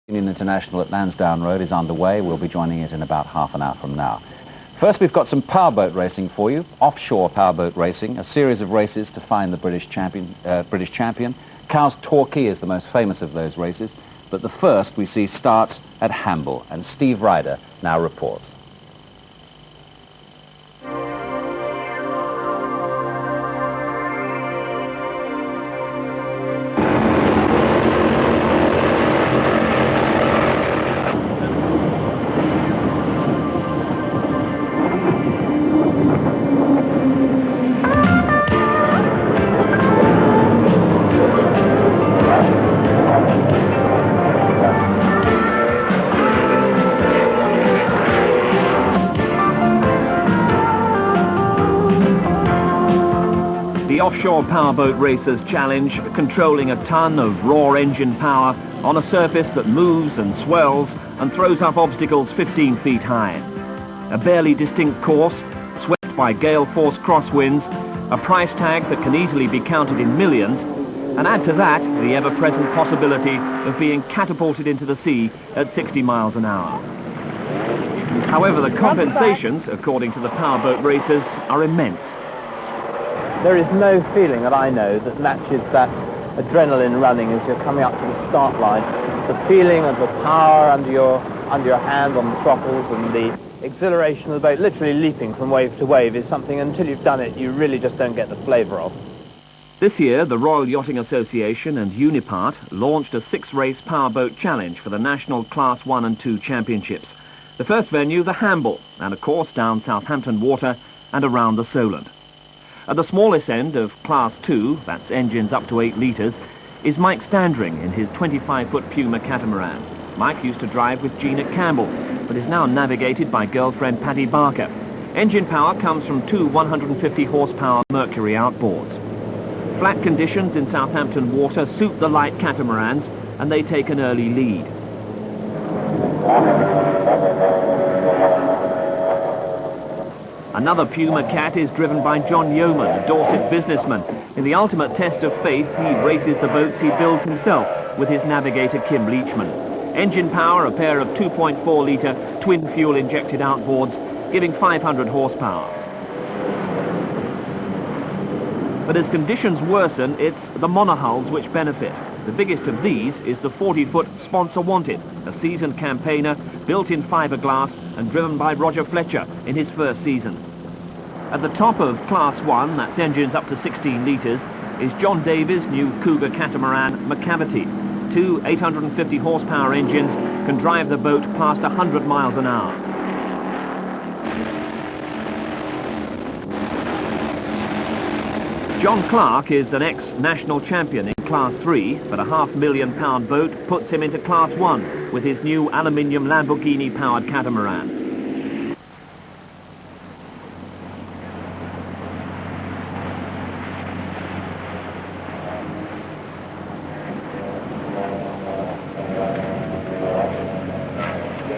Union International at Lansdowne Road is underway. We'll be joining it in about half an hour from now. First, we've got some powerboat racing for you. Offshore powerboat racing, a series of races to find the British champion. Cowes Torquay is the most famous of those races, but the first we see starts at Hamble, and Steve Ryder now reports. The Offshore Powerboat Racers Challenge, controlling a ton of raw engine power on a surface that moves and swells and throws up obstacles 15 feet high. A barely distinct course, swept by gale-force crosswinds, a price tag that can easily be counted in millions, and add to that the ever-present possibility of being catapulted into the sea at 60 miles an hour. However, the compensations, according to the powerboat racers, are immense. There is no feeling that I know that matches that adrenaline running as you're coming up to the start line. The feeling of the power under your hand on the throttles and the exhilaration of the boat literally leaping from wave to wave is something, until you've done it, you really just don't get the flavour of. This year, the Royal Yachting Association and Unipart launched a 6-race powerboat challenge for the National Class 1 and 2 Championships. The first venue, the Hamble, and a course down Southampton water and around the Solent. At the smallest end of Class 2, that's engines up to 8 litres, is Mike Standring in his 25-foot Puma catamaran. Mike used to drive with Gina Campbell, but is now navigated by girlfriend Paddy Barker. Engine power comes from 2 150-horsepower Mercury outboards. Flat conditions in Southampton water suit the light catamarans, and they take an early lead. Another Puma cat is driven by John Yeoman, a Dorset businessman. In the ultimate test of faith, he races the boats he builds himself with his navigator Kim Leachman. Engine power, a pair of 2.4-litre twin-fuel injected outboards, giving 500 horsepower. But as conditions worsen, it's the monohulls which benefit. The biggest of these is the 40-foot Sponsor Wanted, a seasoned campaigner built in fiberglass and driven by Roger Fletcher in his first season. At the top of Class 1, that's engines up to 16 litres, is John Davies' new Cougar catamaran Macavity. 2 850-horsepower engines can drive the boat past 100 miles an hour. John Clark is an ex-national champion in Class 3, but a £500,000 boat puts him into Class 1 with his new aluminium Lamborghini-powered catamaran.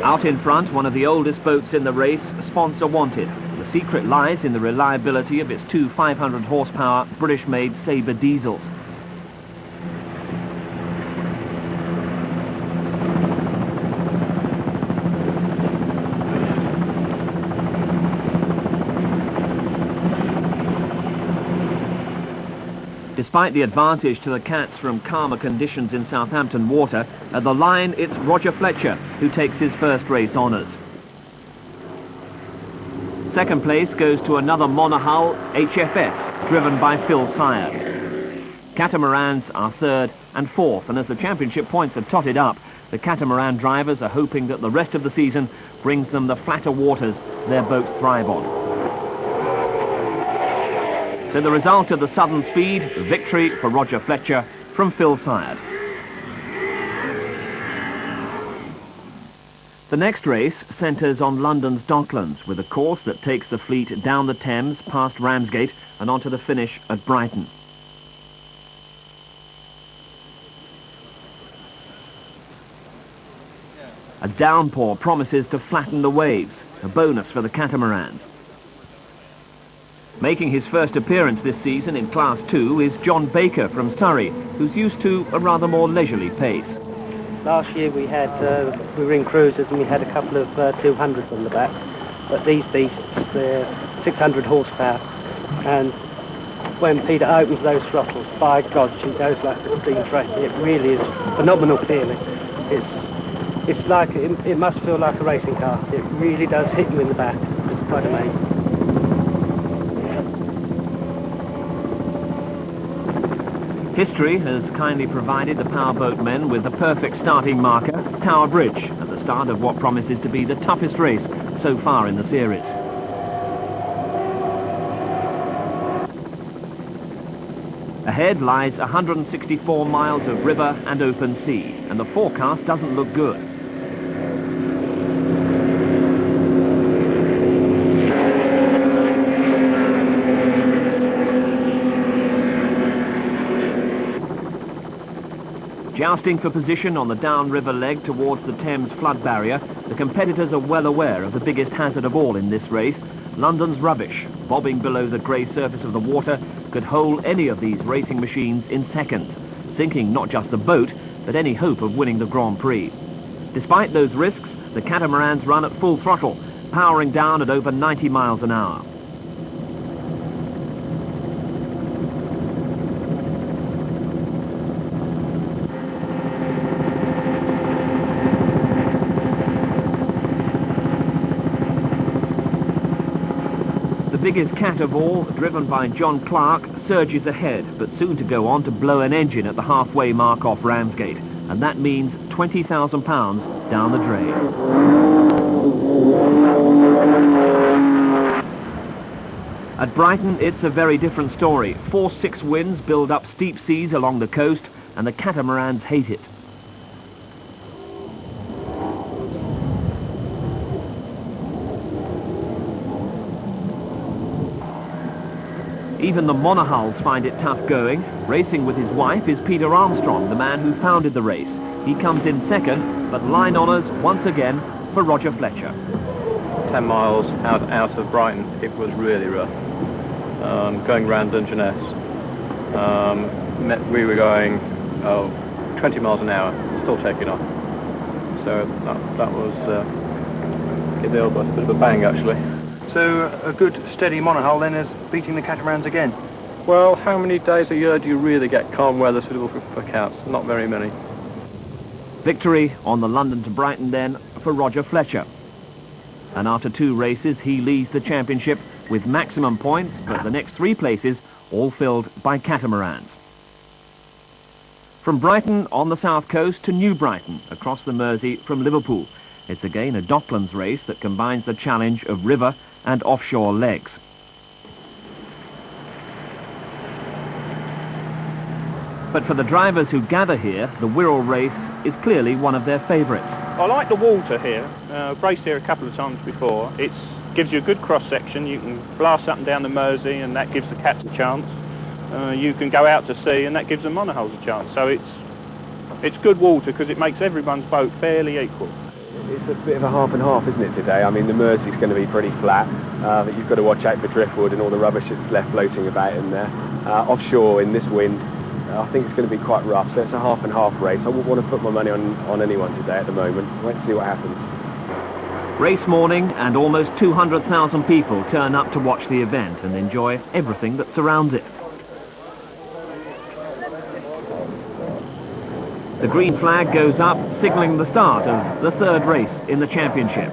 Out in front, one of the oldest boats in the race, Sponsor Wanted. The secret lies in the reliability of its 2 500-horsepower British-made Sabre diesels. Despite the advantage to the cats from calmer conditions in Southampton water, at the line it's Roger Fletcher who takes his first race honours. Second place goes to another monohull, HFS, driven by Phil Syard. Catamarans are third and fourth, and as the championship points are totted up, the catamaran drivers are hoping that the rest of the season brings them the flatter waters their boats thrive on. So the result of the Southern Speed, victory for Roger Fletcher from Phil Syard. The next race centres on London's Docklands, with a course that takes the fleet down the Thames past Ramsgate and onto the finish at Brighton. A downpour promises to flatten the waves, a bonus for the catamarans. Making his first appearance this season in Class 2 is John Baker from Surrey, who's used to a rather more leisurely pace. Last year we were in cruisers and we had a couple of 200s on the back, but these beasts, they're 600 horsepower, and when Peter opens those throttles, by God, she goes like a steam train. It really is a phenomenal feeling. It's like, it must feel like a racing car. It really does hit you in the back. It's quite amazing. History has kindly provided the Powerboat men with the perfect starting marker, Tower Bridge, at the start of what promises to be the toughest race so far in the series. Ahead lies 164 miles of river and open sea, and the forecast doesn't look good. Jousting for position on the downriver leg towards the Thames flood barrier, the competitors are well aware of the biggest hazard of all in this race. London's rubbish, bobbing below the grey surface of the water, could hole any of these racing machines in seconds, sinking not just the boat, but any hope of winning the Grand Prix. Despite those risks, the catamarans run at full throttle, powering down at over 90 miles an hour. The biggest cat of all, driven by John Clark, surges ahead, but soon to go on to blow an engine at the halfway mark off Ramsgate, and that means £20,000 down the drain. At Brighton, it's a very different story. 4-6 winds build up steep seas along the coast, and the catamarans hate it. Even the monohulls find it tough going. Racing with his wife is Peter Armstrong, the man who founded the race. He comes in second, but line honours once again for Roger Fletcher. 10 miles out of Brighton, it was really rough. Going round Dungeness, we were going 20 miles an hour, still taking off. So that was give the old bus a bit of a bang actually. So a good steady monohull then is beating the catamarans again? Well, how many days a year do you really get calm weather suitable for cats? Not very many. Victory on the London to Brighton then for Roger Fletcher. And after 2 races he leads the championship with maximum points, but the next 3 places all filled by catamarans. From Brighton on the south coast to New Brighton across the Mersey from Liverpool. It's again a Docklands race that combines the challenge of river and offshore legs. But for the drivers who gather here, the Wirral race is clearly one of their favourites. I like the water here. I've raced here a couple of times before. It gives you a good cross-section. You can blast up and down the Mersey and that gives the cats a chance. You can go out to sea and that gives the monohulls a chance. So it's good water because it makes everyone's boat fairly equal. It's a bit of a half and half, isn't it, today? I mean, the Mersey's going to be pretty flat, but you've got to watch out for driftwood and all the rubbish that's left floating about in there. Offshore, in this wind, I think it's going to be quite rough, so it's a half and half race. I wouldn't want to put my money on anyone today at the moment. Wait and see what happens. Race morning, and almost 200,000 people turn up to watch the event and enjoy everything that surrounds it. The green flag goes up, signalling the start of the 3rd race in the championship.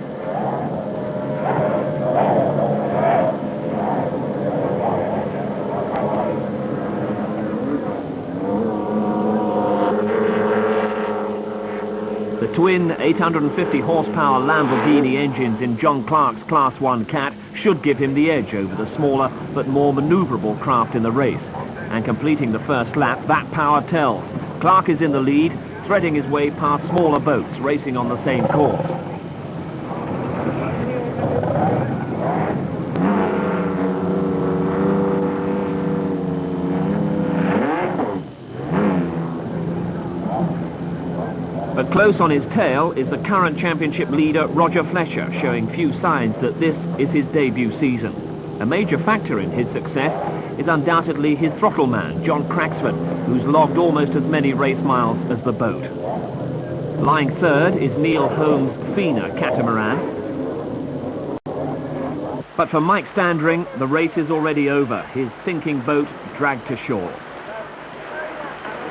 The twin 850 horsepower Lamborghini engines in John Clark's Class 1 Cat should give him the edge over the smaller but more manoeuvrable craft in the race. And completing the first lap, that power tells. Clark is in the lead, threading his way past smaller boats racing on the same course. But close on his tail is the current championship leader Roger Fletcher, showing few signs that this is his debut season. A major factor in his success is undoubtedly his throttle man, John Cracksford, who's logged almost as many race miles as the boat. Lying third is Neil Holmes' Fina catamaran. But for Mike Standring, the race is already over. His sinking boat dragged to shore.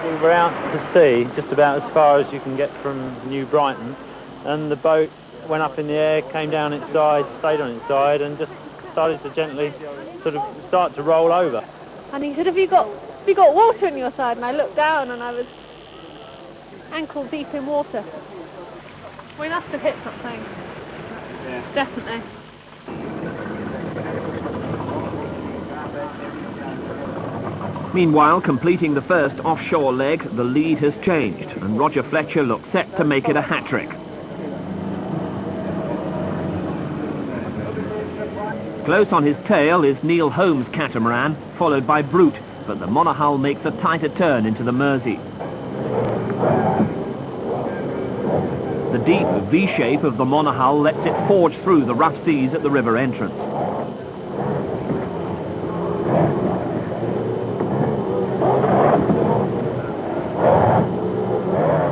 We were out to sea, just about as far as you can get from New Brighton, and the boat went up in the air, came down its side, stayed on its side, and just started to gently start to roll over. And he said, have you got water on your side? And I looked down and I was ankle deep in water. We must have hit something. Yeah. Definitely. Meanwhile, completing the first offshore leg, the lead has changed, and Roger Fletcher looks set to make it a hat-trick. Close on his tail is Neil Holmes' catamaran, followed by Brute, but the monohull makes a tighter turn into the Mersey. The deep V-shape of the monohull lets it forge through the rough seas at the river entrance.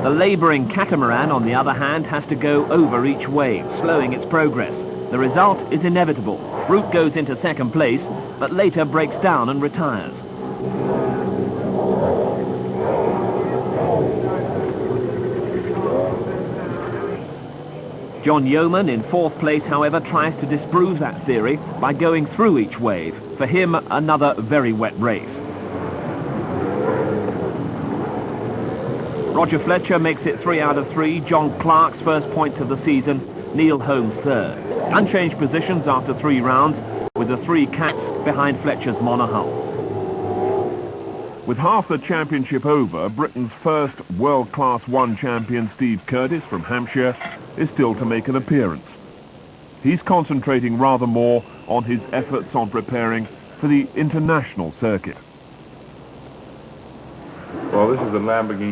The labouring catamaran, on the other hand, has to go over each wave, slowing its progress. The result is inevitable. Brute goes into second place, but later breaks down and retires. John Yeoman, in fourth place, however, tries to disprove that theory by going through each wave. For him, another very wet race. Roger Fletcher makes it 3 out of 3. John Clark's first points of the season. Neil Holmes third. Unchanged positions after 3 rounds, with the 3 cats behind Fletcher's monohull. With half the championship over, Britain's first World Class 1 champion Steve Curtis from Hampshire is still to make an appearance. He's concentrating rather more on his efforts on preparing for the international circuit. Well, this is the Lamborghini